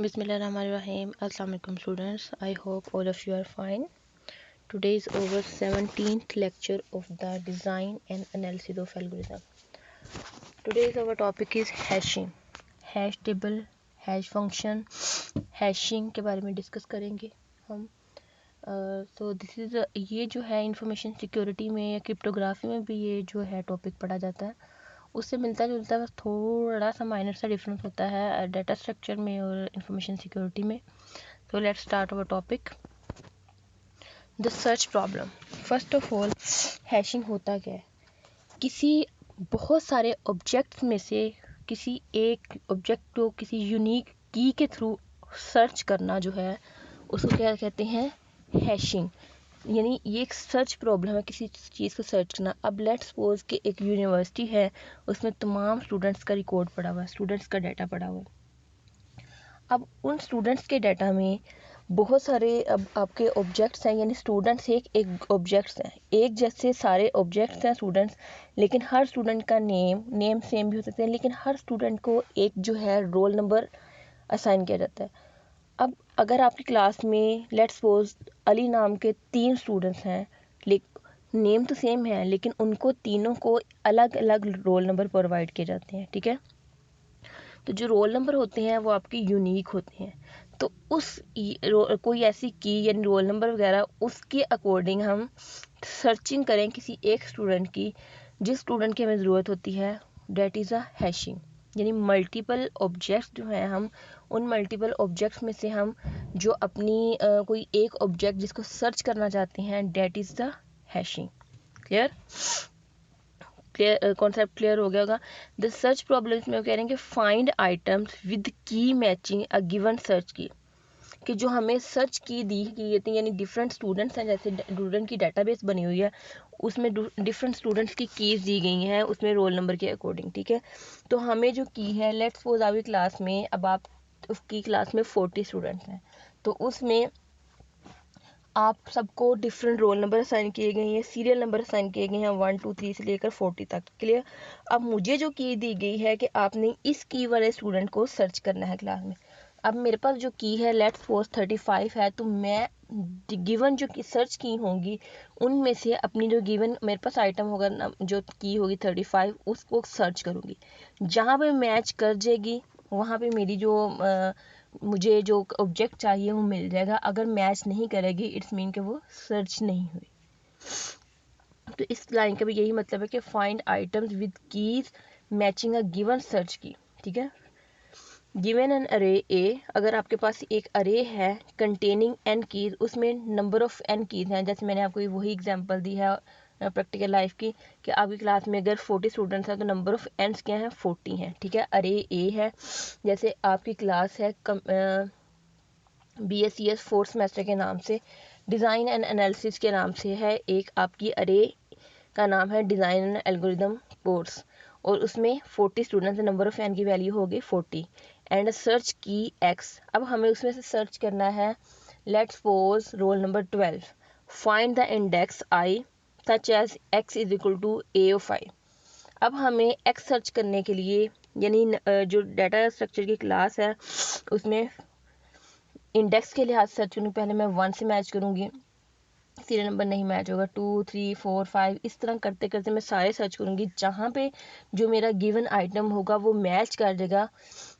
Bismillahirrahmanirrahim. Assalamu alaikum students. I hope all of you are fine. Today is our 17th lecture of the design and analysis of algorithm. Today's our topic is hashing. Hash table, hash function, hashing के बारे में discuss करेंगे हम. So this is ये जो है information security में या क्रिप्टोग्राफी में भी ये जो है टॉपिक पढ़ा जाता है. उससे मिलता जुलता बस थोड़ा सा माइनर सा डिफरेंस होता है डाटा स्ट्रक्चर में और इंफॉर्मेशन सिक्योरिटी में. तो let's start our topic. The search problem. First of all hashing होता क्या है? किसी बहुत सारे ऑब्जेक्ट्स में से किसी एक ऑब्जेक्ट को किसी यूनिक की के थ्रू सर्च करना जो है उसको क्या कहते हैं? हैशिंग. यानी ये एक सर्च प्रॉब्लम है, किसी चीज़ को सर्च करना. अब लेट्स सपोज कि एक यूनिवर्सिटी है, उसमें तमाम स्टूडेंट्स का रिकॉर्ड पड़ा हुआ है, स्टूडेंट्स का डाटा पड़ा हुआ है. अब उन स्टूडेंट्स के डाटा में बहुत सारे अब आपके ऑब्जेक्ट्स हैं, यानी स्टूडेंट्स एक ऑब्जेक्ट्स हैं, एक जैसे सारे ऑब्जेक्ट्स हैं स्टूडेंट्स, लेकिन हर स्टूडेंट का नेम सेम भी हो सकते हैं, लेकिन हर स्टूडेंट को एक जो है रोल नंबर असाइन किया जाता है. अब अगर आपकी क्लास में लेट्स सपोज अली नाम के 3 स्टूडेंट्स हैं, नेम तो सेम है, लेकिन उनको तीनों को अलग अलग रोल नंबर प्रोवाइड किए जाते हैं. ठीक है, तो जो रोल नंबर होते हैं वो आपके यूनिक होते हैं. तो उस कोई ऐसी की यानी रोल नंबर वगैरह उसके अकॉर्डिंग हम सर्चिंग करें किसी एक स्टूडेंट की, जिस स्टूडेंट की हमें ज़रूरत होती है, डेट इज़ अ हैशिंग. यानी मल्टीपल ऑब्जेक्ट्स जो हैं, हम उन मल्टीपल ऑब्जेक्ट्स में से हम जो अपनी कोई एक ऑब्जेक्ट जिसको सर्च करना चाहते हैं, that is the hashing. Clear concept clear हो गया होगा. द सर्च प्रॉब्लम्स में कह रहे हैं कि फाइंड आइटम्स विद की मैचिंग अ गिवन सर्च की, कि जो हमें सर्च की दी गई थी, यानी डिफरेंट स्टूडेंट्स हैं, जैसे स्टूडेंट की डेटाबेस बनी हुई है, उसमें डिफरेंट स्टूडेंट्स की कीज़ दी गई हैं उसमें रोल नंबर के अकॉर्डिंग. ठीक है, तो हमें जो की है, लेट्स सपोज आपकी क्लास में, अब आप उसकी क्लास में 40 स्टूडेंट्स हैं, तो उसमें आप सबको डिफरेंट रोल नंबर असाइन किए गए हैं, सीरियल नंबर असाइन किए गए हैं 1 2 3 से लेकर 40 तक. क्लियर. अब मुझे जो की दी गई है कि आपने इस की वाले स्टूडेंट को सर्च करना है क्लास में. अब मेरे पास जो की है लेट्स सपोज 35 है, तो मैं गिवन जो की सर्च की होंगी उनमें से अपनी जो गिवन मेरे पास आइटम होगा जो की होगी 35, उसको सर्च करूँगी. जहाँ पे मैच कर जाएगी वहाँ पे मेरी जो मुझे जो ऑब्जेक्ट चाहिए वो मिल जाएगा. अगर मैच नहीं करेगी इट्स मीन कि वो सर्च नहीं हुई. तो इस लाइन का भी यही मतलब है कि find items with keys matching a given search की. ठीक है, गिवन एन अरे ए, अगर आपके पास एक अरे है कंटेनिंग एन कीज, उसमें नंबर ऑफ एन कीज हैं, जैसे मैंने आपको वही एग्जांपल दी है प्रैक्टिकल लाइफ की, कि आपकी क्लास में अगर 40 स्टूडेंट्स हैं तो नंबर ऑफ एंस क्या हैं? 40 हैं. ठीक है, अरे ए है. जैसे आपकी क्लास है BSCS 4th सेमेस्टर के नाम से, डिज़ाइन एंड एनालिसिस के नाम से है, एक आपकी अरे का नाम है डिज़ाइन एंड एल्गोरिदम कोर्स, और उसमें 40 स्टूडेंट्स, नंबर ऑफ एन की वैल्यू होगी 40, एंड सर्च की x. अब हमें उसमें से सर्च करना है let's suppose roll number 12. Find the index i such as x is equal to a of i. अब हमें x सर्च करने के लिए, यानी जो डाटा स्ट्रक्चर की क्लास है उसमें इंडेक्स के लिहाज से सर्च करूँगी. पहले मैं 1 से मैच करूँगी, सीरियल नंबर नहीं मैच होगा, 2 3 4 5, इस तरह करते करते मैं सारे सर्च करूँगी. जहाँ पे जो मेरा गिवन आइटम होगा वो मैच कर देगा,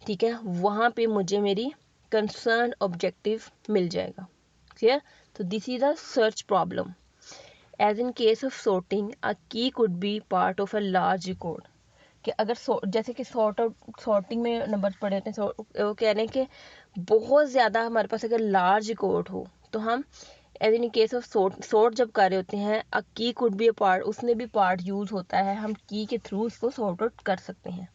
ठीक है, वहाँ पे मुझे मेरी कंसर्न ऑब्जेक्टिव मिल जाएगा. क्लियर. तो this is a search problem. As in case of sorting a key could be part of a large record, कि अगर जैसे कि सॉर्टिंग में नंबर पड़े होते हैं, वो कह रहे हैं कि बहुत ज़्यादा हमारे पास अगर लार्ज रिकॉर्ड हो तो हम as in case of sort जब कर रहे होते हैं, अ key could be a part, उसमें भी पार्ट यूज़ होता है, हम की के थ्रू उसको सॉर्ट आउट कर सकते हैं.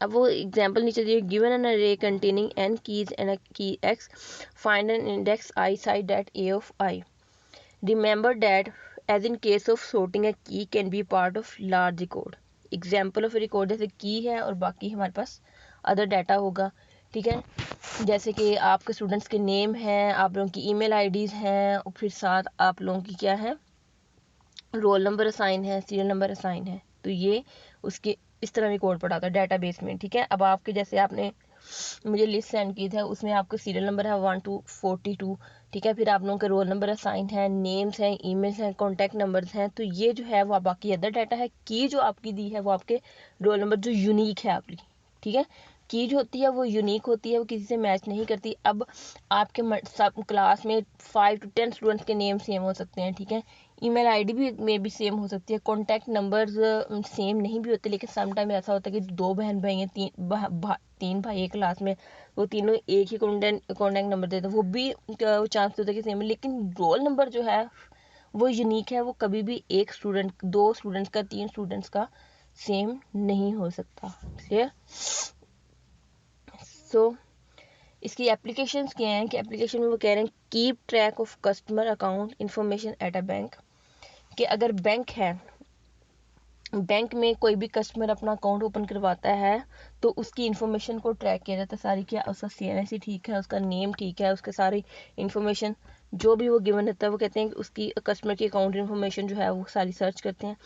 अब वो एग्जांपल नीचे दिए, given an array containing n keys and a key x, find an index i such that a of i. Remember that as in case of sorting a key can be part of large record. Example of record जैसे की है और बाकी हमारे पास other data होगा. ठीक है, जैसे कि आपके स्टूडेंट्स के नेम हैं, आप लोगों की ईमेल आईडीज़ हैं, और फिर साथ आप लोगों की क्या है, रोल नंबर असाइन है, सीरियल नंबर असाइन है. तो ये उसके इस तरह रिकॉर्ड पड़ा था डाटाबेस में. ठीक है, अब आपके जैसे आपने मुझे लिस्ट सेंड की है, उसमें आपका सीरियल नंबर है 1 to 42, ठीक है। फिर आप लोगों के रोल नंबर असाइन है, नेम्स हैं, ईमेल्स हैं, कॉन्टैक्ट नंबर्स हैं। तो ये जो है वो बाकी अदर डाटा है। की जो आपकी दी है वो आपके रोल नंबर जो यूनिक है आपकी, ठीक है। की जो होती है वो यूनिक होती है, वो किसी से मैच नहीं करती। अब आपके सब क्लास में 5 to 10 स्टूडेंट्स के नेम सेम हो सकते हैं, ठीक है। ईमेल आईडी भी में भी सेम हो सकती है, कॉन्टैक्ट नंबर्स सेम नहीं भी होते, लेकिन समटाइम ऐसा होता है कि 2 बहन भाई हैं, 3 भाई एक क्लास में, वो तीनों एक ही कॉन्टैक्ट नंबर देते हैं, वो भी चांस होता है कि सेम है। लेकिन रोल नंबर जो है वो यूनिक है, वो कभी भी एक स्टूडेंट, 2 स्टूडेंट्स का, 3 स्टूडेंट्स का सेम नहीं हो सकता, क्लियर। सो इसकी एप्लीकेशंस क्या हैं कि एप्लीकेशन में वो कह रहे हैं keep track of customer account information at a bank, कि अगर बैंक है, बैंक में कोई भी कस्टमर अपना अकाउंट ओपन करवाता है तो उसकी इन्फॉर्मेशन को ट्रैक किया जाता है सारी, क्या उसका CNIC ठीक है, उसका नेम ठीक है, उसके सारी इन्फॉर्मेशन जो भी वो गिवन रहता है, वो कहते हैं कि उसकी कस्टमर की अकाउंट इन्फॉर्मेशन जो है वो सारी सर्च करते हैं।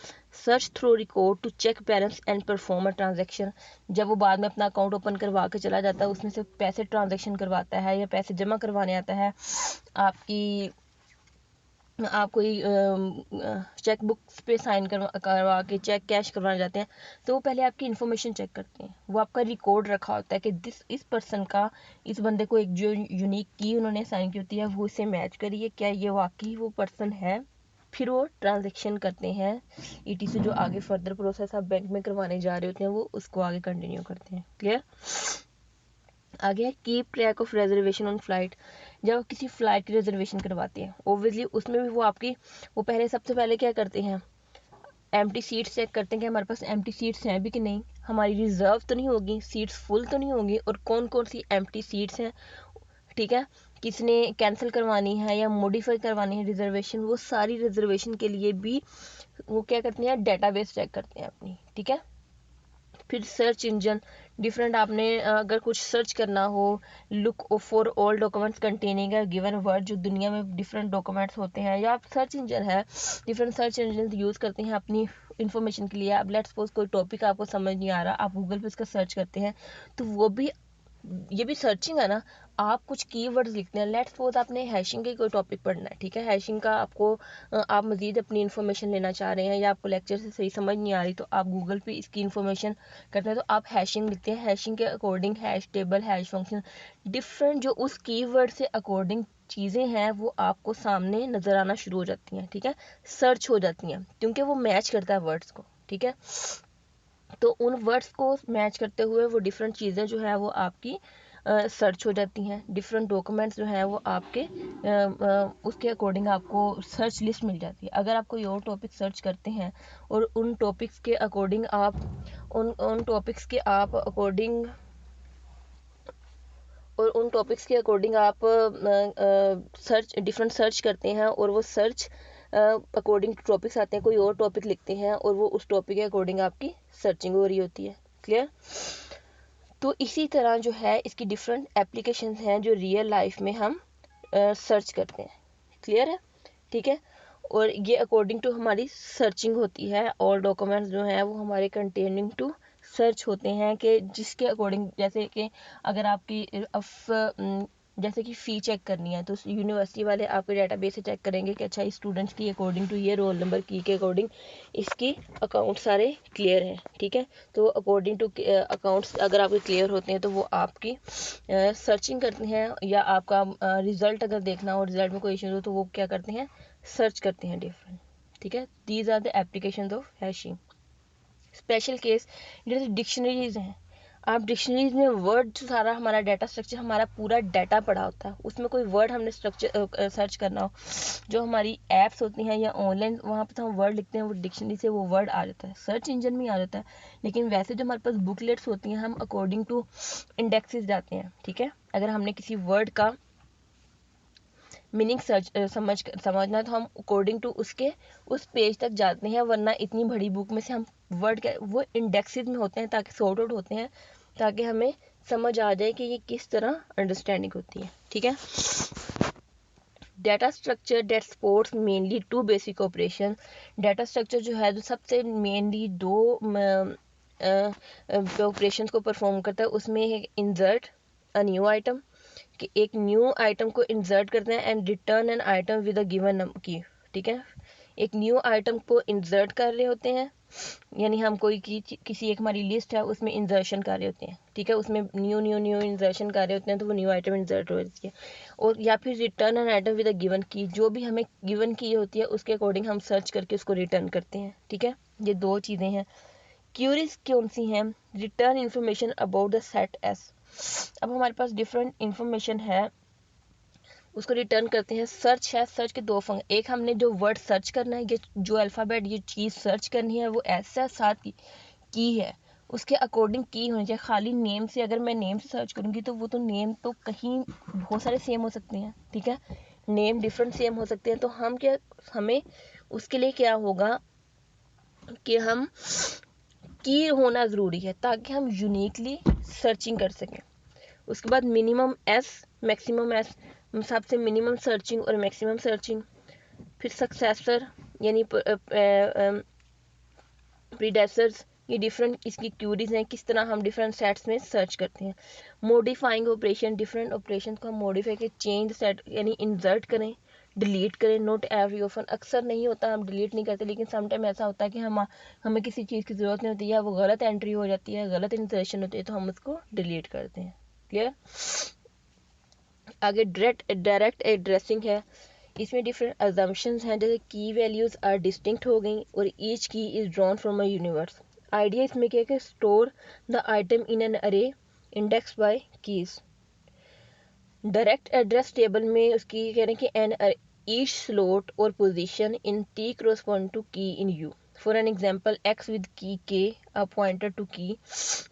Search through record to check balance and perform a transaction, जब वो बाद में अपना अकाउंट ओपन करवा के चला जाता है, उसमें से पैसे ट्रांजेक्शन करवाता है या पैसे जमा करवाने आता है, आप कोई चेक बुक्स पे साइन करवा के चेक कैश करवाना जाते हैं, तो वो पहले आपकी इन्फॉर्मेशन चेक करते हैं। वो आपका रिकॉर्ड रखा होता है कि इस पर्सन का, इस बंदे को एक जो यूनिक की उन्होंने साइन की होती है वो इसे मैच करिए, क्या ये वाकई वो पर्सन है। फिर वो ट्रांजेक्शन करते हैं, ETC जो आगे फर्दर प्रोसेस आप बैंक में करवाने जा रहे होते हैं वो उसको आगे कंटिन्यू करते हैं, क्लियर। आगे है keep track of reservation on flight, जब आप किसी फ्लाइट की रिजर्वेशन करवाते हैं ओब्वियसली उसमें भी वो आपकी, वो पहले सबसे पहले क्या करते हैं, एम्प्टी सीट्स चेक करते हैं कि हमारे पास एम्प्टी सीट्स हैं भी कि नहीं, हमारी रिजर्व तो नहीं होगी, सीट्स फुल तो नहीं होंगी, और कौन कौन सी एम्प्टी सीट्स हैं, ठीक है। किसने कैंसिल करवानी है या मॉडिफाई करवानी है रिजर्वेशन, वो सारी रिजर्वेशन के लिए भी वो क्या करते हैं, डेटाबेस चेक करते हैं अपनी, ठीक है। फिर सर्च इंजन, डिफरेंट आपने अगर कुछ सर्च करना हो, look for all documents containing a given word, जो दुनिया में डिफरेंट डॉक्यूमेंट्स होते हैं, या आप सर्च इंजन है, डिफरेंट सर्च इंजन यूज़ करते हैं अपनी इन्फॉर्मेशन के लिए। अब लेट्स सपोज कोई टॉपिक आपको समझ नहीं आ रहा, आप गूगल पे उसका सर्च करते हैं, तो वो भी, ये भी सर्चिंग है ना। आप कुछ कीवर्ड्स लिखते हैं, लेट्स सपोज आपने हैशिंग के कोई टॉपिक पढ़ना है, ठीक है, हैशिंग का आपको आप मजीद अपनी इन्फॉर्मेशन लेना चाह रहे हैं या आपको लेक्चर से सही समझ नहीं आ रही, तो आप गूगल पे इसकी इन्फॉर्मेशन करते हैं, तो आप हैशिंग लिखते हैं, हैशिंग के according hash table, hash function, different जो उस कीवर्ड से अकॉर्डिंग चीज़ें हैं वो आपको सामने नज़र आना शुरू हो जाती हैं, ठीक है, सर्च हो जाती हैं, क्योंकि वो मैच करता है वर्ड्स को, ठीक है। तो उन वर्ड्स को मैच करते हुए वो डिफरेंट चीज़ें जो है वो आपकी सर्च हो जाती हैं, डिफरेंट डॉक्यूमेंट्स जो हैं वो आपके उसके अकॉर्डिंग आपको सर्च लिस्ट मिल जाती है। अगर आप कोई और टॉपिक सर्च करते हैं और उन टॉपिक्स के अकॉर्डिंग आप उन टॉपिक्स के आप अकॉर्डिंग और उन टॉपिक्स के अकॉर्डिंग आप सर्च डिफरेंट सर्च करते हैं और वो सर्च अकॉर्डिंग टू टॉपिक्स आते हैं, कोई और टॉपिक लिखते हैं और वो उस टॉपिक के अकॉर्डिंग आपकी सर्चिंग हो रही होती है, क्लियर। तो इसी तरह जो है इसकी डिफरेंट एप्लीकेशंस हैं जो रियल लाइफ में हम सर्च करते हैं, क्लियर है, ठीक है। और ये अकॉर्डिंग टू हमारी सर्चिंग होती है, और डॉक्यूमेंट्स जो हैं वो हमारे कंटेनिंग टू सर्च होते हैं, कि जिसके अकॉर्डिंग, जैसे कि अगर आपकी जैसे कि फ़ी चेक करनी है तो यूनिवर्सिटी वाले आपके डेटाबेस से चेक करेंगे कि अच्छा इस स्टूडेंट्स की अकॉर्डिंग टू ये रोल नंबर की के अकॉर्डिंग इसकी अकाउंट सारे क्लियर हैं, ठीक है। तो अकॉर्डिंग टू अकाउंट्स अगर आपके क्लियर होते हैं तो वो आपकी सर्चिंग करते हैं, या आपका रिज़ल्ट अगर देखना हो, रिज़ल्ट में कोई इशू हो तो वो क्या करते हैं, सर्च करते हैं डिफरेंट, ठीक है। These are the application of hashing. Special case जैसे डिक्शनरीज हैं, आप डिक्शनरीज में वर्ड जो सारा हमारा डाटा स्ट्रक्चर, हमारा पूरा डाटा पड़ा होता है, उसमें कोई वर्ड हमने स्ट्रक्चर सर्च करना हो, जो हमारी ऐप्स होती हैं या ऑनलाइन वहाँ पर हम वर्ड लिखते हैं, वो डिक्शनरी से वो वर्ड आ जाता है, सर्च इंजन में आ जाता है। लेकिन वैसे जो हमारे पास बुकलेट्स होती हैं, हम अकॉर्डिंग टू इंडेक्सेस जाते हैं, ठीक है। अगर हमने किसी वर्ड का मीनिंग समझना तो हम अकॉर्डिंग टू उसके उस पेज तक जाते हैं, वरना इतनी बड़ी बुक में से हम वर्ड के वो इंडेक्सेस में होते हैं ताकि सॉर्ट आउट होते हैं, ताकि हमें समझ आ जाए कि ये किस तरह अंडरस्टैंडिंग होती है, ठीक है। Data structure that supports mainly 2 basic operation, data structure जो है जो सबसे मेनली 2 ऑपरेशन को परफॉर्म करता है, उसमें है इंसर्ट, अ न्यू आइटम, कि एक न्यू आइटम को इंसर्ट करते हैं and return an item with a given की, ठीक है। एक न्यू आइटम को इंसर्ट कर रहे होते हैं, यानी हम कोई किसी एक हमारी लिस्ट है उसमें इंसर्शन कर रहे होते हैं, ठीक है, उसमें न्यू न्यू न्यू इंसर्शन कर रहे होते हैं तो वो न्यू आइटम इंसर्ट हो जाती है। और या फिर return an item with a given की, जो भी हमें गिवन की होती है उसके अकॉर्डिंग हम सर्च करके उसको रिटर्न करते हैं, ठीक है। ये दो चीज़ें हैं। क्यूरीज कौन सी हैं? Return information about the set S. अब हमारे पास डिफरेंट इंफॉर्मेशन है, उसको रिटर्न करते हैं। सर्च है, सर्च के दो फंक्शन, एक हमने जो वर्ड सर्च करना है, ये जो अल्फ़ाबेट ये चीज़ सर्च करनी है वो एस है, साथ की है, उसके अकॉर्डिंग की होनी चाहिए। खाली नेम से, अगर मैं नेम से सर्च करूँगी तो वो तो नेम तो कहीं बहुत सारे सेम हो सकते हैं, ठीक है, नेम डिफरेंट सेम हो सकते हैं। तो हम क्या, हमें उसके लिए क्या होगा कि हम की होना ज़रूरी है ताकि हम यूनिकली सर्चिंग कर सकें। उसके बाद मिनिमम एस, मैक्सिमम एस, सबसे मिनिमम सर्चिंग और मैक्सिमम सर्चिंग। फिर सक्सेसर यानी प्रीडेसर्स, ये डिफरेंट इसकी क्यूरीज हैं, किस तरह हम डिफरेंट सेट्स में सर्च करते हैं। मॉडिफाइंग ऑपरेशन, डिफरेंट ऑपरेशन को हम मॉडिफाई के चेंज सेट यानी इंसर्ट करें, डिलीट करें। नोट एवरी ऑफन, अक्सर नहीं होता, हम डिलीट नहीं करते, लेकिन समटाइम ऐसा होता है कि हमें किसी चीज़ की ज़रूरत नहीं होती है, वो गलत एंट्री हो जाती है, गलत इंसर्शन होती है, तो हम उसको डिलीट करते हैं। क्लियर? आगे डायरेक्ट एड्रेसिंग है, इसमें डिफरेंट अजम्पशंस हैं, जैसे की वैल्यूज आर डिस्टिंक्ट हो गई और each key is drawn from a universe. Idea इसमें क्या है कि store the item in an array index by keys. Direct address table में उसकी कह रहे हैं कि एन ईच स्लॉट और position in T correspond to key in U. For an example, X with key K, a pointer to key,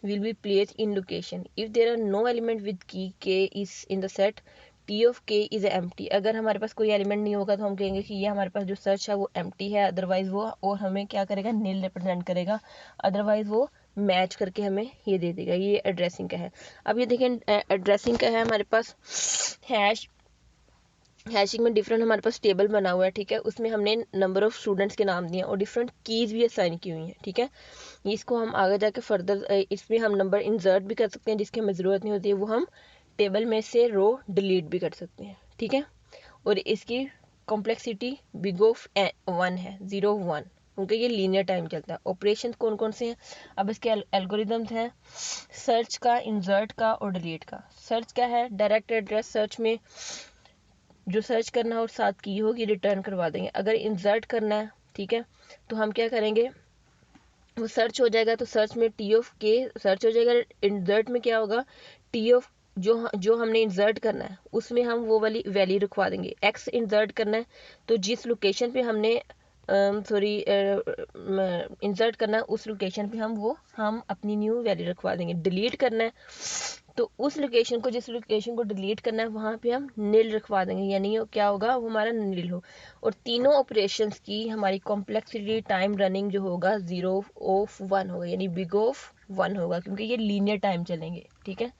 will be placed in location. If there are no element with key K is in the set, T of K is empty. अगर हमारे पास कोई element नहीं होगा तो हम कहेंगे कि ये हमारे पास जो सर्च है वो empty है, अदरवाइज वो और हमें क्या करेगा, नील रिप्रेजेंट करेगा, अदरवाइज वो मैच करके हमें ये दे देगा। ये एड्रेसिंग का है। अब ये देखें, एड्रेसिंग का है हमारे पास हैश, हैशिंग में डिफरेंट हमारे पास टेबल बना हुआ है, ठीक है, उसमें हमने नंबर ऑफ स्टूडेंट्स के नाम दिए और डिफरेंट कीज भी असाइन की हुई हैं, ठीक है। इसको हम आगे जाके फर्दर इसमें हम नंबर इंसर्ट भी कर सकते हैं, जिसकी हमें ज़रूरत नहीं होती है, वो हम टेबल में से रो डिलीट भी कर सकते हैं, ठीक है। और इसकी कॉम्प्लेक्सिटी बिग ऑफ 1 है, 0 1, क्योंकि ये लीनियर टाइम चलता है। ऑपरेशन कौन कौन से हैं? अब इसके एल्गोरिदम्स हैं, सर्च का, इंसर्ट का और डिलीट का। सर्च क्या है? डायरेक्ट एड्रेस, सर्च में जो सर्च करना है और साथ की होगी रिटर्न करवा देंगे। अगर इंसर्ट करना है, ठीक है, तो हम क्या करेंगे, वो सर्च हो जाएगा तो सर्च में टी ऑफ के सर्च हो जाएगा। इंसर्ट में क्या होगा, टी ऑफ जो हमने इंसर्ट करना है उसमें हम वो वाली वैल्यू रखवा देंगे। एक्स इंसर्ट करना है तो जिस लोकेशन पे हमने इंसर्ट करना है उस लोकेशन पे हम अपनी न्यू वैल्यू रखवा देंगे। डिलीट करना है तो उस लोकेशन को, जिस लोकेशन को डिलीट करना है वहाँ पे हम नील रखवा देंगे, यानी क्या होगा, वो हमारा नील हो। और तीनों ऑपरेशंस की हमारी कॉम्प्लेक्सिटी टाइम रनिंग जो होगा 0 ऑफ 1 होगा, यानी बिग ऑफ 1 होगा, क्योंकि ये लीनियर टाइम चलेंगे, ठीक है,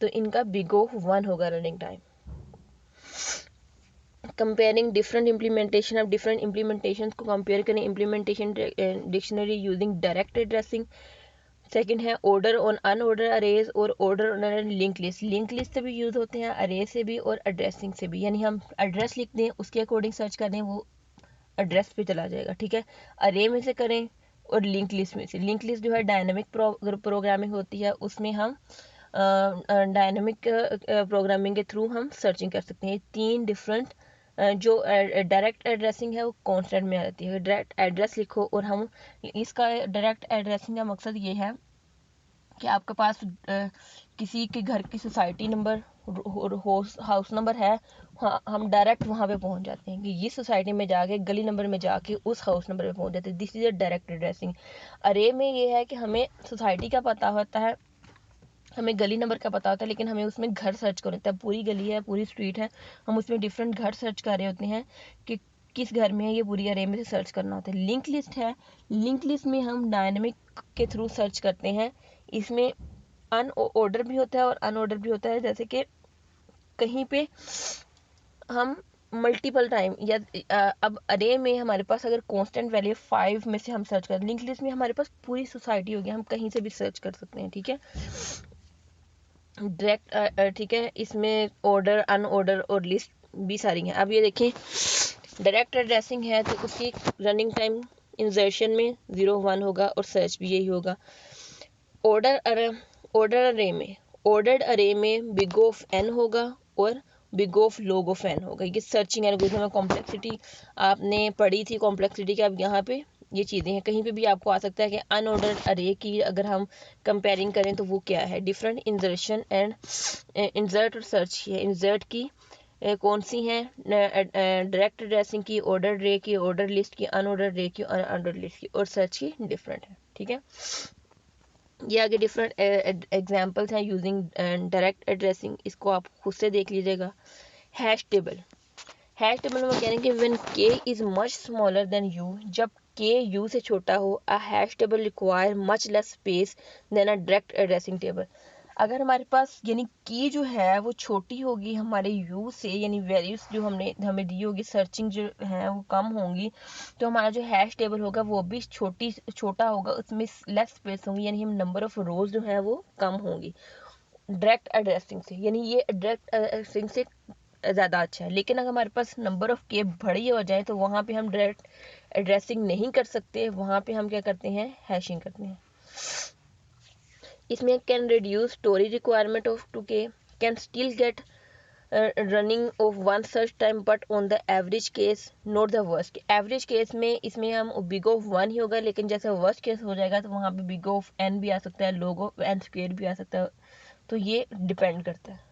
तो इनका बिग ऑफ 1 होगा running time. Comparing different implementation, अब डिफरेंट इम्प्लीमेंटेशन को कंपेयर करें। Implementation dictionary using direct addressing. Second है ऑर्डर ऑन अनऑर्डर अरेज और order on link list. Link list से भी यूज़ होते हैं, अरे से भी और एड्रेसिंग से भी, यानी हम एड्रेस लिख दें उसके अकॉर्डिंग सर्च कर दें, वो एड्रेस पे चला जाएगा, ठीक है। अरे में से करें और लिंक लिस्ट में से। लिंक लिस्ट जो है डायनामिक प्रोग्रामिंग होती है, उसमें हम डायनामिक प्रोग्रामिंग के थ्रू हम सर्चिंग कर सकते हैं। तीन डिफरेंट जो डायरेक्ट एड्रेसिंग है वो कॉन्स्टेंट में आ जाती है। डायरेक्ट एड्रेस लिखो और हम इसका डायरेक्ट एड्रेसिंग का मकसद ये है कि आपके पास किसी के घर की सोसाइटी नंबर और हाउस नंबर है, हम डायरेक्ट वहाँ पे पहुँच जाते हैं कि ये सोसाइटी में जाके गली नंबर में जाके उस हाउस नंबर पे पहुँच जाते हैं। This is a direct addressing. अरे में ये है कि हमें सोसाइटी का पता होता है, हमें गली नंबर का पता होता है, लेकिन हमें उसमें घर सर्च करना होता है। पूरी गली है, पूरी स्ट्रीट है, हम उसमें डिफरेंट घर सर्च कर रहे होते हैं कि किस घर में है, ये पूरी अरे में से सर्च करना होता है। लिंक लिस्ट है, लिंक लिस्ट में हम डायनेमिक के थ्रू सर्च करते हैं। इसमें ऑर्डर भी होता है और अनऑर्डर भी होता है, जैसे कि कहीं पे हम मल्टीपल टाइम या अब अरे में हमारे पास अगर कांस्टेंट वैल्यू 5 में से हम सर्च करें, लिंक लिस्ट में हमारे पास पूरी सोसाइटी होगी, हम कहीं से भी सर्च कर सकते हैं, ठीक है। डायरेक्ट, ठीक है, इसमें ऑर्डर, अनऑर्डर और लिस्ट भी सारी हैं। अब ये देखें, डायरेक्ट एड्रेसिंग है तो उसकी रनिंग टाइम इंसर्शन में 0 1 होगा और सर्च भी यही होगा। ऑर्डर अरे में बिग ऑफ एन होगा और big of log of n होगा। ये सर्चिंग एल्गोरिथम में कॉम्प्लेक्सिटी आपने पढ़ी थी, कॉम्प्लेक्सिटी की। अब यहाँ पे ये चीज़ें हैं, कहीं पे भी आपको आ सकता है कि अनऑर्डर्ड अरे की अगर हम कंपेयरिंग करें तो वो क्या है, डिफरेंट इंसर्शन एंड इंसर्ट और सर्च है। इंसर्ट की कौन सी हैं, डायरेक्ट एड्रेसिंग की, ऑर्डर रे की, ऑर्डर लिस्ट की, अनऑर्डर रे की, अनऑर्डर लिस्ट की, और सर्च की डिफरेंट है। ठीक है, ये आगे डिफरेंट एग्जांपल्स हैं यूजिंग डायरेक्ट एड्रेसिंग, इसको आप खुद से देख लीजिएगा। हैश टेबल में कह रहे हैं कि when k is much smaller than u, जब k u से छोटा हो, a hash table require much less space than a direct addressing table. अगर हमारे पास यानी की जो है वो छोटी होगी हमारे u से, यानी वैल्यूज जो हमें दी होगी, सर्चिंग जो है वो कम होंगी, तो हमारा जो हैश टेबल होगा वो भी छोटा होगा, उसमें लेस स्पेस होंगी, यानी हम नंबर ऑफ रोज जो है वो कम होंगी डायरेक्ट एड्रेसिंग से। यानी ये डायरेक्ट एड्रेसिंग से ज़्यादा अच्छा है। लेकिन अगर हमारे पास नंबर ऑफ के बड़ी हो जाए तो वहाँ पे हम डायरेक्ट एड्रेसिंग नहीं कर सकते, वहाँ पे हम क्या करते हैं, हैशिंग करते हैं। इसमें can reduce story requirement of 2k, can still get running of one search time but on the average case not the worst. Average case में इसमें हम बिग ऑफ 1 ही होगा, लेकिन जैसे वर्स्ट केस हो जाएगा तो वहाँ पे बिग ऑफ n भी आ सकता है, log ऑफ n स्क्वायर भी आ सकता है, तो ये डिपेंड करता है।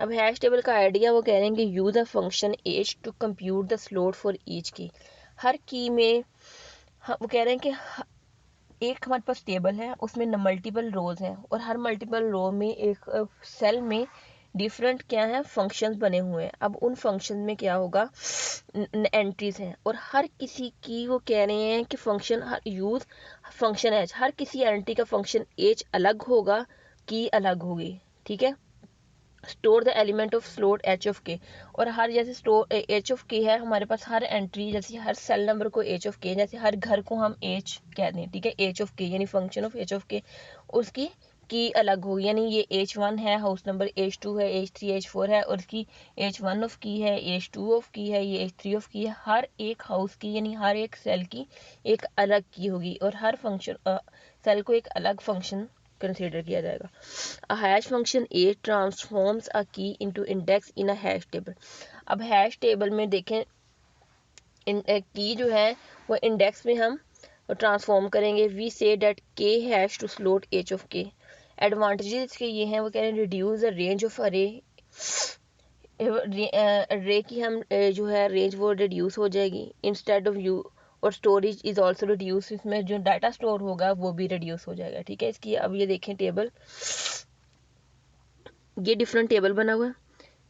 अब हैश टेबल का आइडिया वो कह रहे हैं कि use a function as to compute the slot for each key. हर की में वो कह रहे हैं कि एक हमारे पास टेबल है, उसमें मल्टीपल रोज हैं, और हर मल्टीपल रो में एक सेल में डिफरेंट क्या है, फंक्शंस बने हुए हैं। अब उन फंक्शन में क्या होगा, एंट्रीज हैं, और हर किसी की वो कह रहे हैं कि फंक्शन यूज फंक्शन एज, हर किसी एंट्री का फंक्शन एज अलग होगा, की अलग होगी। ठीक है, store the element of slot h of के, और हर जैसे स्टोर एच ऑफ के है हमारे पास, हर एंट्री जैसे हर सेल नंबर को एच ऑफ के, जैसे हर घर को हम एच कहते हैं। ठीक है, एच ऑफ के यानी फंक्शन ऑफ एच ऑफ के, उसकी की अलग होगी, यानी ये H1 है, हाउस नंबर H2 है, H3 H4 है, और इसकी H1 ऑफ की है, H2 ऑफ की है, ये H3 ऑफ की है। हर एक हाउस की यानी हर एक सेल की एक अलग की होगी, और हर फंक्शन सेल को एक अलग फंक्शन कंसीडर किया जाएगा। A hash function A transforms a key into index in a hash table। अब हैश टेबल में देखें, की जो है वो इंडेक्स में हम ट्रांसफॉर्म करेंगे। We say that k hash to slot h of k. Advantages इसके ये हैं, वो कह रहे हैं रिड्यूस द रेंज ऑफ अरे, रे की हम जो है रेंज वो रिड्यूस हो जाएगी इंस्टेड ऑफ यू, और स्टोरेज इज ऑल्सो रिड्यूस, इसमें जो डाटा स्टोर होगा वो भी रिड्यूस हो जाएगा। ठीक है, इसकी अब ये देखें टेबल, ये डिफरेंट टेबल बना हुआ है।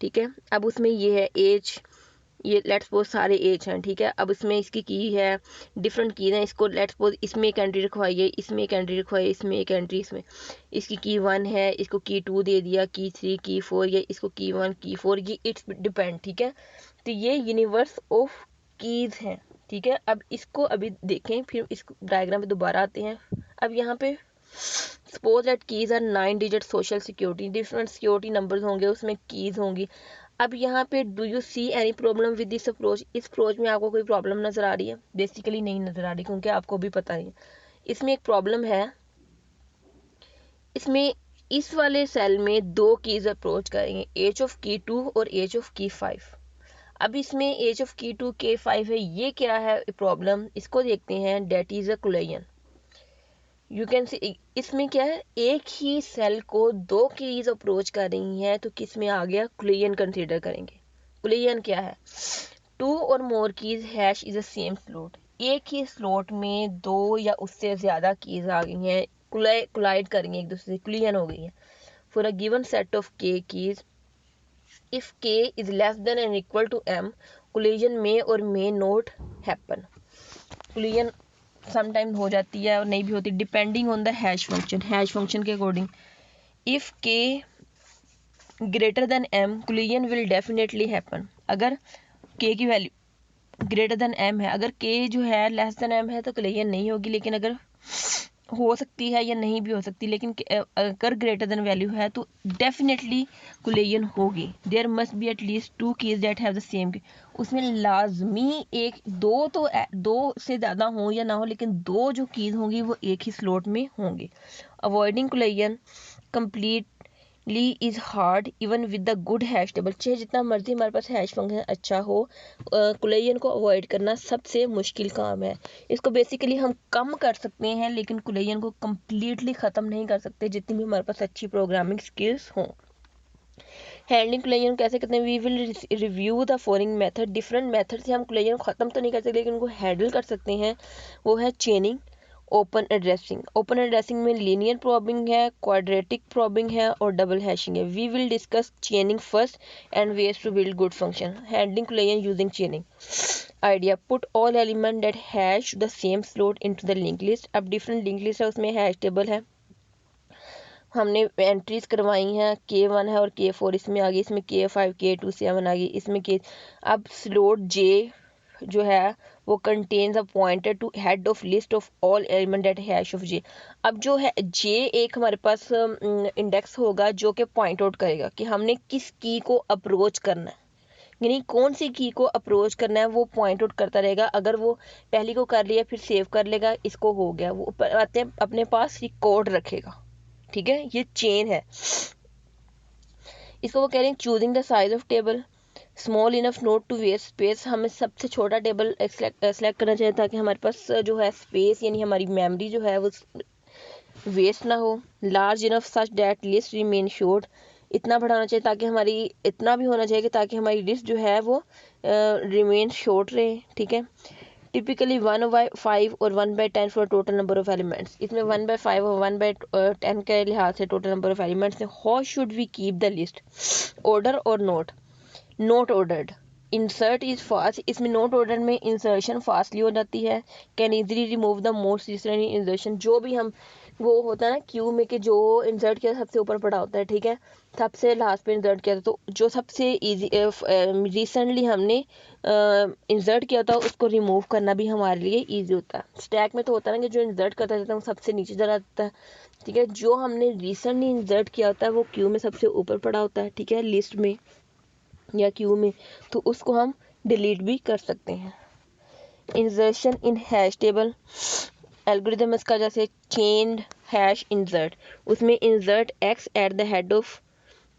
ठीक है, अब उसमें ये है एज, ये लेट्स सपोज सारे एज हैं। ठीक है, अब इसमें इसकी की है, डिफरेंट की है, इसको लेट्स सपोज इसमें एक एंट्री रखवाई है, इसमें एक एंट्री रखवाई है, इसमें एक एंट्री, इसमें इसकी की 1 है, इसको की 2 दे दिया, की 3, की 4, या इसको की 1, की 4, ये इट्स डिपेंड। ठीक है, तो ये यूनिवर्स ऑफ कीज हैं। ठीक है, अब इसको अभी देखें, फिर इस डायग्राम पे दोबारा आते हैं। अब यहाँ पे suppose that keys are 9 digit social security, different security numbers होंगे, उसमें कीज होंगी। अब यहाँ पे do you see any problem with this approach, इस अप्रोच में आपको कोई प्रॉब्लम नजर आ रही है? बेसिकली नहीं नजर आ रही, क्योंकि आपको भी पता नहीं। इसमें एक प्रॉब्लम है, इसमें इस वाले सेल में दो कीज अप्रोच करेंगे, एच ऑफ की 2 और एच ऑफ की 5। अब इसमें एच ऑफ की 2 के 5 है, ये क्या है प्रॉब्लम, इसको देखते हैं। That is a collision, you can see, इसमें क्या है, एक ही सेल को दो कीज अप्रोच कर रही हैं, तो किस में आ गया, कोलिजन कंसीडर करेंगे। कोलिजन क्या है, 2 or more keys hash is the same slot, एक ही स्लॉट में दो या उससे ज्यादा कीज आ गई हैं, कोलाइड करेंगे एक दूसरे से, कोलिजन हो गई है। For a given set of k keys, if k is less than and equal to m, collision may or may not happen. Collision sometime हो जाती है और नहीं भी होती, depending on the hash function, hash function के according. If k greater than m, collision will definitely happen. अगर k की वैल्यू ग्रेटर देन m है, अगर k जो है लेस देन m है तो कोलिजन नहीं होगी, लेकिन अगर हो सकती है या नहीं भी हो सकती, लेकिन अगर ग्रेटर देन वैल्यू है तो डेफिनेटली कोलिजन होगी। There must be at least two keys that have the same, उसमें लाजमी एक दो से ज़्यादा हो या ना हो, लेकिन दो जो कीज होंगी वो एक ही स्लॉट में होंगी। Avoiding collision completely is hard even with the good hash table, चाहे जितना मर्जी हमारे पास हैश फंक्शन अच्छा हो, कोलिजन को अवॉइड करना सबसे मुश्किल काम है। इसको बेसिकली हम कम कर सकते हैं, लेकिन कोलिजन को कम्प्लीटली ख़त्म नहीं कर सकते जितनी भी हमारे पास अच्छी प्रोग्रामिंग स्किल्स हों। हैंडलिंग कोलिजन कैसे करते हैं, we will review the following method. Different method से हम कोलिजन को ख़त्म तो नहीं कर सकते, लेकिन उनको हैंडल कर सकते हैं। वो है chaining, open addressing. Open addressing में लीनियर प्रॉबिंग है, क्वाड्रेटिक प्रॉबिंग है और डबल हैशिंग है। We will discuss chaining first and ways to build good function. Handling collision using chaining idea, put all element that hash the same slot into the link list. अब different link list है, उसमें hash table है, हमने entries करवाई हैं, K1 है और K4 इसमें आ गई, इसमें K5 K2 7 आ गई, इसमें K। अब स्लॉट J जो है वो contains a pointer to head of list of all element at hash of J। अब जो है J एक हमारे पास इंडेक्स होगा जो कि पॉइंट आउट करेगा कि हमने किस की को अप्रोच करना है, यानी कौन सी की को अप्रोच करना है वो पॉइंट आउट करता रहेगा। अगर वो पहली को कर लिया फिर सेव कर लेगा, इसको हो गया, वो अपने पास रिकॉर्ड रखेगा। ठीक है, ये चेन है। इसको वो कह रहे हैं choosing the size of table small enough not to waste space. हमें सबसे छोटा टेबल सेलेक्ट करना चाहिए ताकि हमारे पास जो है स्पेस यानी हमारी मेमोरी जो है वो वेस्ट ना हो। Large enough such that list remain short, इतना बढ़ाना चाहिए ताकि हमारी, इतना भी होना चाहिए कि ताकि हमारी लिस्ट जो है वो रिमेन शॉर्ट रहे। ठीक है, टिपिकली 1/5 और 1/10 for total number of elements. इसमें 1/5 और 1/10 के लिहाज से टोटल नंबर ऑफ एलिमेंट्स है। How should we keep the list, order or not ordered. Insert is fast, इसमें नोट ऑर्डर में इंसर्शन फास्टली हो जाती है। Can easily remove the most recent insertion, जो भी हम वो होता है ना क्यू में कि जो इंसर्ट किया सबसे ऊपर पड़ा होता है, ठीक है, सबसे लास्ट पे इंसर्ट किया था, तो जो सबसे इजी रिसेंटली हमने इंसर्ट किया था उसको रिमूव करना भी हमारे लिए इजी होता है। स्टैक में तो होता है ना कि जो इंसर्ट करता रहता है वो सबसे नीचे चला जाता है। ठीक है, जो हमने रिसेंटली इंसर्ट किया होता है वो क्यू में सबसे ऊपर पड़ा होता है, ठीक है, लिस्ट में या क्यू में, तो उसको हम डिलीट भी कर सकते हैं। इंसर्शन इन हैश टेबल एल्गोरिथम इसका जैसे चेन्ड हैश इंसर्ट, उसमें insert x at the head of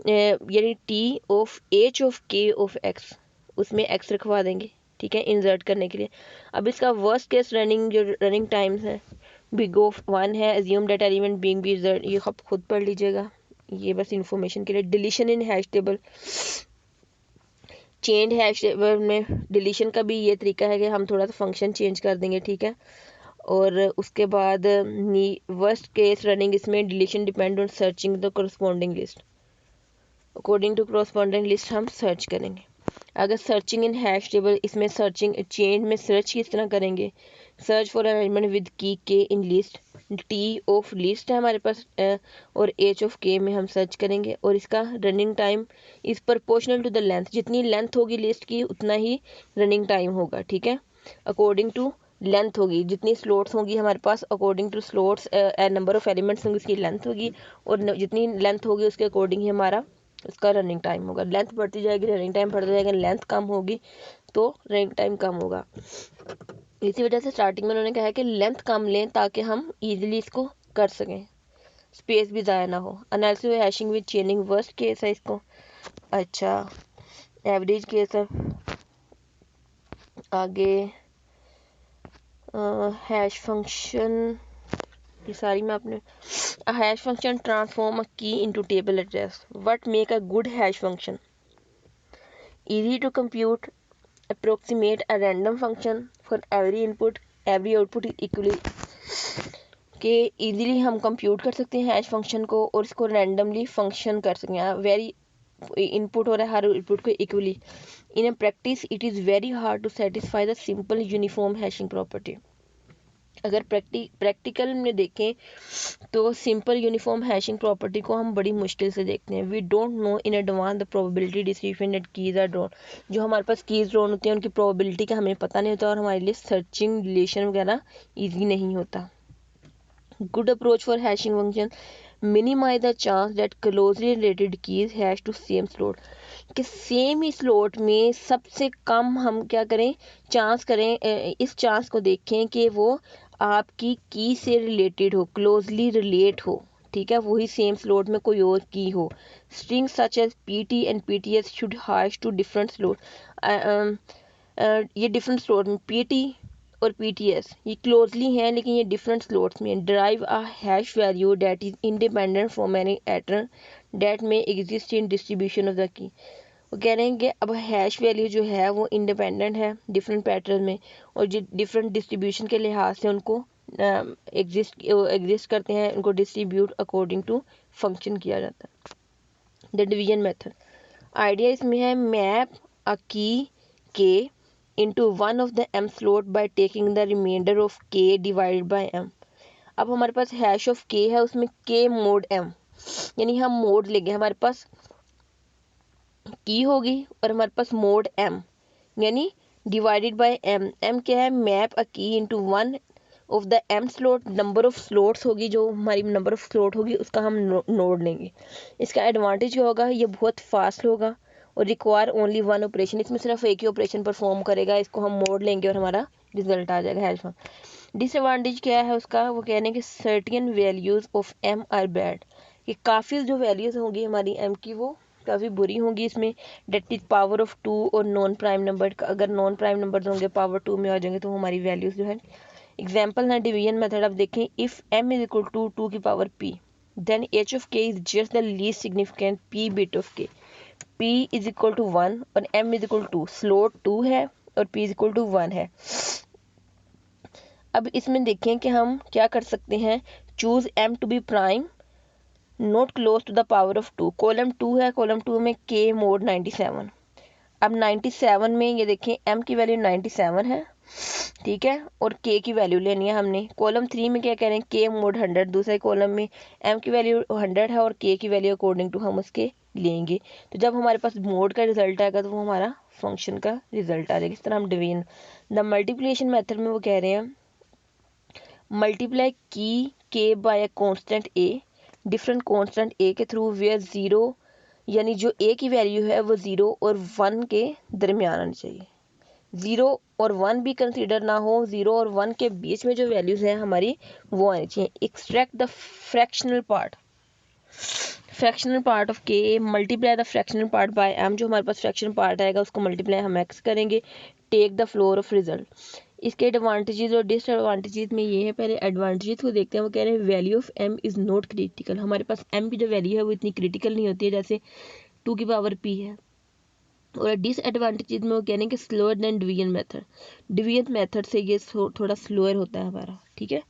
यानी टी ऑफ एच ऑफ के ऑफ एक्स, उसमें एक्स रखवा देंगे। ठीक है, इंसर्ट करने के लिए। अब इसका वर्स्ट केस रनिंग जो रनिंग टाइम्स है, बिग ऑफ 1 है, assume that element being be insert, ये आप खुद पढ़ लीजिएगा, ये बस इंफॉर्मेशन के लिए। डिलीशन इन hash table, change hash table में डिलीशन का भी ये तरीका है कि हम थोड़ा सा फंक्शन चेंज कर देंगे। ठीक है, और उसके बाद वर्स्ट केस रनिंग, इसमें deletion depend on searching the corresponding list, according to corresponding list हम सर्च करेंगे। अगर सर्चिंग इन हैश टेबल, इसमें सर्चिंग चेंज में सर्च किस तरह करेंगे, search for element with key k in list, T of list है हमारे पास और एच ऑफ के में हम सर्च करेंगे, और इसका running time is proportional to the length, जितनी लेंथ होगी लिस्ट की उतना ही रनिंग टाइम होगा। ठीक है, अकॉर्डिंग टू लेंथ होगी, जितनी स्लॉट्स होंगी हमारे पास according to slots number of elements होंगे उसकी लेंथ होगी, और जितनी लेंथ होगी उसके अकॉर्डिंग ही हमारा उसका रनिंग टाइम होगा। लेंथ बढ़ती जाएगी रनिंग टाइम बढ़ता जाएगा, लेंथ कम होगी तो रनिंग टाइम कम होगा। इसी वजह से स्टार्टिंग में उन्होंने कहा है कि लेंथ कम लें ताकि हम इजीली इसको कर सकें, स्पेस भी ज़ाया ना हो। Analysis hashing with चेनिंग worst case है इसको। अच्छा, एवरेज केस है। आगे हैश फंक्शन, ये सारी में आपने हैश फंक्शन ट्रांसफॉर्म अ की into table address. What make a good hash function, easy to compute, approximate a random function for every input, every output is equally, के easily हम compute कर सकते हैं हैश फंक्शन को और इसको randomly function कर सकते हैं। वेरी इनपुट हो रहा है हर इनपुट को equally. In a practice it is very hard to satisfy the simple uniform hashing property. अगर प्रैक्टिकल में देखें तो सिंपल यूनिफॉर्म हैशिंग प्रॉपर्टी को हम बड़ी मुश्किल से देखते हैं। We don't know in advance the probability distribution that keys are drawn, जो हमारे पास कीज ड्रॉन होती हैं उनकी प्रोबेबिलिटी का हमें पता नहीं होता और हमारे लिए सर्चिंग रिलेशन वगैरह ईजी नहीं होता। Good approach for hashing function, minimize the chance that closely related keys hash to same slot, कि सेम ही स्लॉट में सबसे कम हम क्या करें, चांस करें, इस चांस को देखें कि वो आपकी की से रिलेटेड हो, क्लोजली रिलेट हो, ठीक है, वही सेम स्लॉट में कोई और की हो. String such as PT and PTS should hash to different slot. ये डिफरेंट स्लॉट में पीटी और पीटीएस ये क्लोजली हैं लेकिन ये डिफरेंट स्लॉट्स में. Derive a hash value that is independent from any pattern that may exist in distribution of the key. वो कह रहे हैं कि अब हैश वैल्यू जो है वो इंडिपेंडेंट है डिफरेंट पैटर्न में, और जो डिफरेंट डिस्ट्रीब्यूशन के लिहाज से उनको एग्जिस्ट करते हैं, उनको डिस्ट्रीब्यूट अकॉर्डिंग टू फंक्शन किया जाता है. द डिवीजन मेथड आइडिया इसमें है, मैप अ की के into one of the m slot by taking the remainder of k divided by m. अब हमारे पास हैश ऑफ k है, उसमें k मोड m, यानी हम मोड लेंगे, हमारे पास की होगी और हमारे पास मोड m, यानी डिवाइडेड बाय m. m क्या है, मैप अ की into one of the m slot, number of slots होगी, जो हमारी नंबर ऑफ स्लॉट होगी उसका हम नोड लेंगे. इसका एडवांटेज क्या होगा, ये बहुत फास्ट होगा और रिक्वायर ओनली वन ऑपरेशन, इसमें सिर्फ एक ही ऑपरेशन परफॉर्म करेगा, इसको हम मोड लेंगे और हमारा रिजल्ट आ जाएगा हैश फंक्शन. डिसएडवांटेज क्या है उसका, वो कह रहे हैं कि certain values of m are bad, कि काफ़ी जो वैल्यूज होंगी हमारी m की वो काफ़ी बुरी होंगी इसमें. डेट इज पावर ऑफ 2 और नॉन प्राइम नंबर, अगर नॉन प्राइम नंबर होंगे पावर 2 में आ जाएंगे तो हमारी वैल्यूज जो है. एग्जाम्पल है डिवीजन मेथड, आप देखें, if m is equal to 2 की power p then h of k is just the least significant p bit of k. p is equal to 1 और m is equal to, slot 2 है और p is equal to 1 है. अब इसमें देखें कि हम क्या कर सकते हैं, choose m to be prime not close to the power of 2. Column 2 है, कॉलम 2 में k मोड 97. अब 97 में ये देखें m की वैल्यू 97 है, ठीक है, और k की वैल्यू लेनी है हमने. कॉलम 3 में क्या कह रहे हैं, k मोड 100. दूसरे कॉलम में m की वैल्यू 100 है और k की वैल्यू अकॉर्डिंग टू हम उसके लेंगे. तो जब हमारे पास मोड का रिजल्ट आएगा तो वो हमारा फंक्शन का रिजल्ट आ जाएगा. इस तरह हम डिवीजन. द मल्टीप्लिकेशन मेथड में वो कह रहे हैं, multiply key k by a constant a, different constant a के थ्रू, वेयर जीरो, यानी जो a की वैल्यू है वो 0 और 1 के दरमियान आनी चाहिए. 0 और 1 भी कंसीडर ना हो, 0 और 1 के बीच में जो वैल्यूज हैं हमारी वो आनी चाहिए. Extract the fractional part of k, multiply the fractional part by m. जो हमारे पास फ्रैक्शनल पार्ट आएगा उसको मल्टीप्लाई हम x करेंगे. Take the floor of result. इसके एडवांटेजेस और डिसएडवांटेजेस में ये है, पहले एडवांटेजेस को देखते हैं. वो कह रहे हैं value of m is not critical, हमारे पास m की जो वैल्यू है वो इतनी क्रिटिकल नहीं होती है जैसे 2 की पावर p है. और डिसएडवांटेजेस में वो कह रहे हैं कि slower then division method, division method से ये थोड़ा स्लोअर होता है हमारा, ठीक है.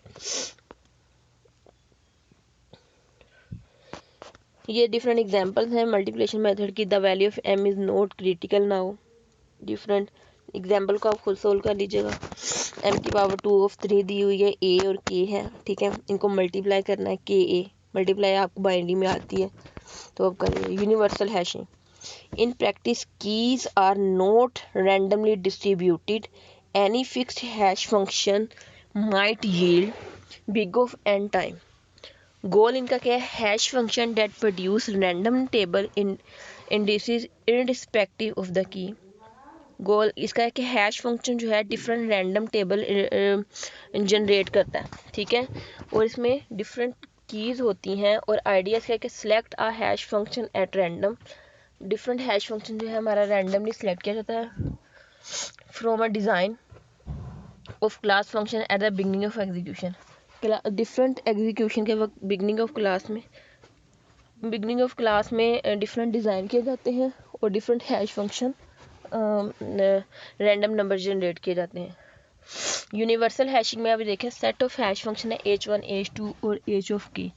ये डिफरेंट एग्जांपल्स हैं मल्टीप्लिकेशन मेथड की. The value of m is not critical now. Different example को आप खुद सोल्व कर लीजिएगा. m की पावर 2 ऑफ 3 दी हुई है, a और k है, ठीक है, इनको मल्टीप्लाई करना है. k a मल्टीप्लाई आपको बाइनरी में आती है तो आप करिए. Universal hashing. In practice keys are not randomly distributed, any fixed hash function might yield big of n time. Goal इनका क्या है, hash function that produce random table in indices irrespective of the key. Goal इसका है कि hash function जो है different random table generate करता है, ठीक है, और इसमें डिफरेंट कीज़ होती हैं. और आइडिया क्या है कि select a hash function at random, different hash function जो है हमारा रैंडमली सिलेक्ट किया जाता है from a design of class function at the beginning of execution. Different execution के वक्त बिगनिंग ऑफ क्लास में डिफरेंट डिज़ाइन किए जाते हैं और different hash function random number generate किए जाते हैं. यूनिवर्सल हैशिंग में अभी देखें, सेट ऑफ हैश फंक्शन है h1 h2 और h of k.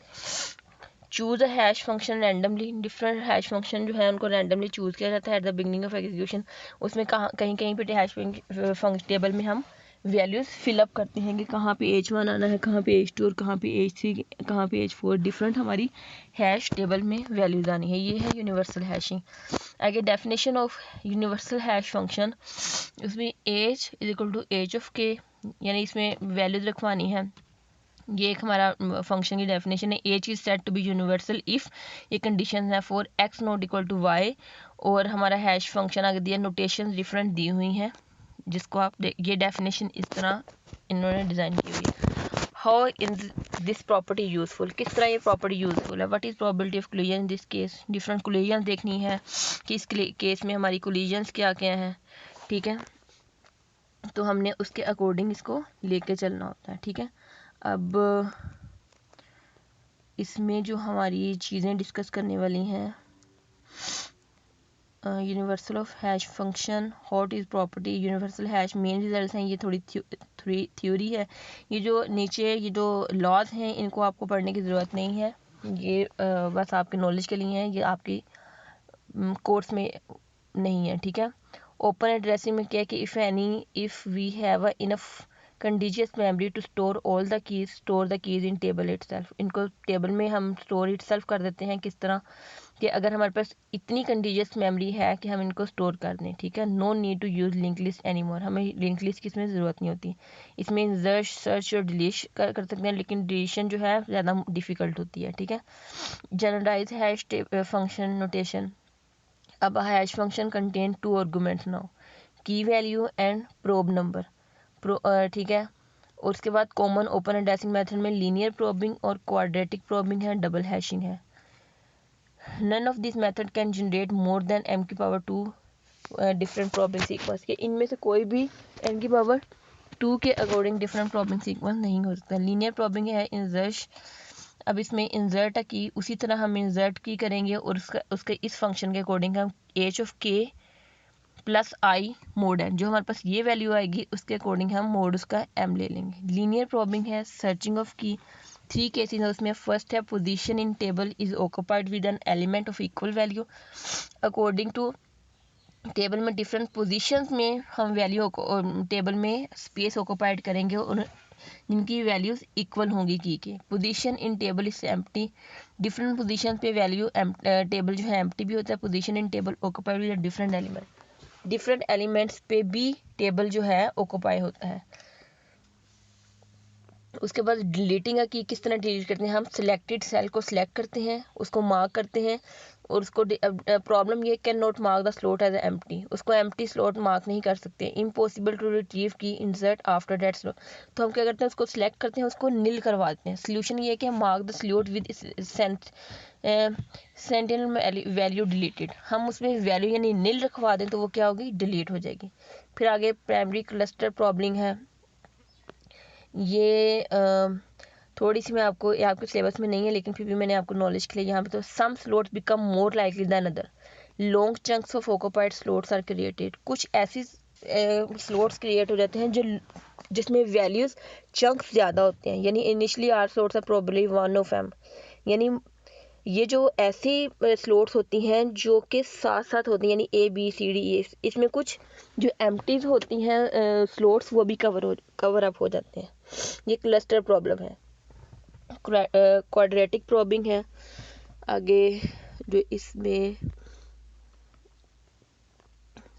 Choose a hash function randomly, different hash function जो है उनको रैंडमली चूज़ किया जाता है eight the beginning of execution. उसमें कहीं कहीं पे हैश फंक्शन टेबल में हम वैल्यूज़ फिलअप करते हैं कि कहाँ पे h1 आना है, कहाँ पे h2 और कहाँ पे h3, कहाँ पे h4, डिफरेंट हमारी हैश टेबल में वैल्यूज़ आनी है. ये है यूनिवर्सल हैशिंग. आगे definition of universal hash function, इसमें h is equal to h of k, यानी इसमें वैल्यूज़ रखवानी है ये एक हमारा फंक्शन की डेफिनेशन है। H is set to be universal if ये कंडीशन है for x not equal to y. और हमारा हैश फंक्शन आगे दिया, नोटेशन डिफरेंट दी हुई हैं जिसको आप ये डेफिनेशन इस तरह इन्होंने डिज़ाइन की हुई है। How in this property useful, किस तरह ये प्रॉपर्टी यूजफुल है। What is probability of collision in this case, different collision देखनी है कि इस केस में हमारी कोलिजन्स क्या क्या हैं, ठीक है। तो हमने उसके अकॉर्डिंग इसको लेके चलना होता है, ठीक है। अब इसमें जो हमारी चीज़ें डिस्कस करने वाली हैं, universal of hash function, what is property, universal hash main result हैं, ये थोड़ी थ्योरी है। ये जो नीचे ये जो लॉज हैं इनको आपको पढ़ने की ज़रूरत नहीं है, ये बस आपके नॉलेज के लिए हैं, ये आपकी कोर्स में नहीं है, ठीक है। ओपन एड्रेसिंग में क्या है कि if we have enough contiguous memory to store all the keys, store the keys in table itself. इनको टेबल में हम स्टोर इटसेल्फ कर देते हैं। किस तरह कि अगर हमारे पास इतनी कंटीजियस मेमोरी है कि हम इनको स्टोर कर दें, ठीक है। No need to use link list any more, हमें लिंक लिस्ट की इसमें ज़रूरत नहीं होती। इसमें इंसर्ट, सर्च और डिलीट कर सकते हैं, लेकिन डिलीशन जो है ज़्यादा डिफ़िकल्ट होती है, ठीक है। Generalize hash function notation. अब hash function contain 2 arguments now, key value and probe number, ठीक है। और उसके बाद कॉमन ओपन एड्रेसिंग मेथड में लीनियर प्रोबिंग और क्वाड्रेटिक प्रोबिंग है, डबल हैशिंग है। None of this method can generate more than m की पावर 2 डिफरेंट प्रोबिंग सीक्वेंस के, इनमें से कोई भी m की पावर 2 के अकॉर्डिंग डिफरेंट प्रोबिंग सीक्वेंस नहीं हो सकता। लीनियर प्रोबिंग है इंसर्ट। अब इसमें इंसर्ट की उसी तरह हम इंसर्ट की करेंगे और उसके इस फंक्शन के अकॉर्डिंग हम h of k plus I mode है, जो हमारे पास ये वैल्यू आएगी उसके अकॉर्डिंग हम मोड उसका m ले लेंगे। लीनियर प्रोबिंग है सर्चिंग ऑफ की, 3 केसेस है उसमें। फर्स्ट है position in table is occupied with an element of equal value, according to table में डिफरेंट पोजीशंस में हम वैल्यू टेबल में स्पेस ऑक्युपाइड करेंगे और जिनकी वैल्यूज इक्वल होंगी की के। Position in table is empty, different position पे वैल्यू टेबल जो है एम्प्टी भी होता है। Position in table occupied with different element, different elements पे भी टेबल जो है ऑक्युपाई होता है। उसके बाद डिलीटिंग की किस तरह डिलीट करते हैं, हम सिलेक्टेड सेल को सिलेक्ट करते हैं, उसको मार्क करते हैं और उसको प्रॉब्लम ये can not mark the slot as empty, उसको एम्प्टी स्लॉट मार्क नहीं कर सकते। Impossible to retrieve key insert after that slot, तो हम क्या करते हैं उसको सिलेक्ट करते हैं, उसको नील करवा देते हैं। सोल्यूशन ये है कि हम mark the slot with sentinel value deleted, हम उसमें वैल्यू यानी नील रखवा दें तो वो क्या होगी, डिलीट हो जाएगी। फिर आगे प्राइमरी क्लस्टर प्रॉब्लम है, ये थोड़ी सी मैं आपको, ये आपके सिलेबस में नहीं है लेकिन फिर भी मैंने आपको नॉलेज के लिए यहाँ पे, तो some slots become more likely than other, long chunks of occupied slots are created, कुछ ऐसी स्लॉट्स क्रिएट हो जाते हैं जो जिसमें वैल्यूज चंक्स ज़्यादा होते हैं, यानी initially are slots are probably 1 of m, यानी ये जो ऐसी स्लॉट्स होती हैं जो कि साथ साथ होती हैं, यानी A B C D A, इसमें कुछ जो एम्प्टीज होती हैं स्लॉट्स वो भी कवर अप हो जाते हैं। ये क्लस्टर प्रॉब्लम है। क्वाड्रेटिक प्रॉबिंग है आगे, जो इसमें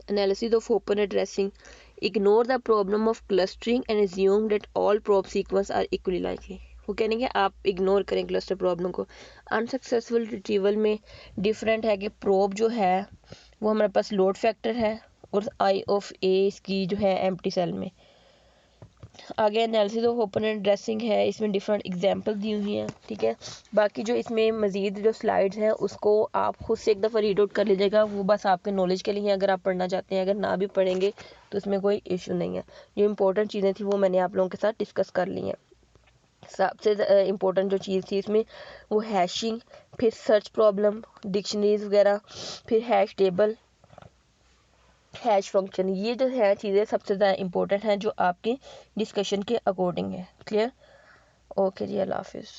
analysis of open addressing, ignore the problem of clustering and assume that all probe sequence are equally likely, वो कहेंगे आप इग्नोर करें क्लस्टर प्रॉब्लम को। अनसक्सेसफुल रिट्रीवल में डिफरेंट है कि प्रोब जो है वो हमारे पास लोड फैक्टर है और आई ऑफ ए इसकी जो है एम्प्टी सेल में। आगे एनालिसिस ऑफ ओपन एड्रेसिंग है, इसमें डिफरेंट एग्जांपल दी हुई हैं, ठीक है। बाकी जो इसमें मज़ीद जो स्लाइड्स हैं उसको आप खुद से एक दफ़ा रीड आउट कर लीजिएगा, वो बस आपके नॉलेज के लिए अगर आप पढ़ना चाहते हैं, अगर ना भी पढ़ेंगे तो उसमें कोई इशू नहीं है। जो इंपॉर्टेंट चीज़ें थी वो मैंने आप लोगों के साथ डिस्कस कर ली हैं। सबसे इम्पोर्टेंट जो चीज़ थी इसमें वो हैशिंग, फिर सर्च प्रॉब्लम, डिक्शनरीज वगैरह, फिर हैश टेबल, हैश फंक्शन, ये जो है चीज़ें सबसे ज़्यादा इम्पोर्टेंट हैं जो आपके डिस्कशन के अकॉर्डिंग है। क्लियर? ओके जी, अल्लाह हाफिज़।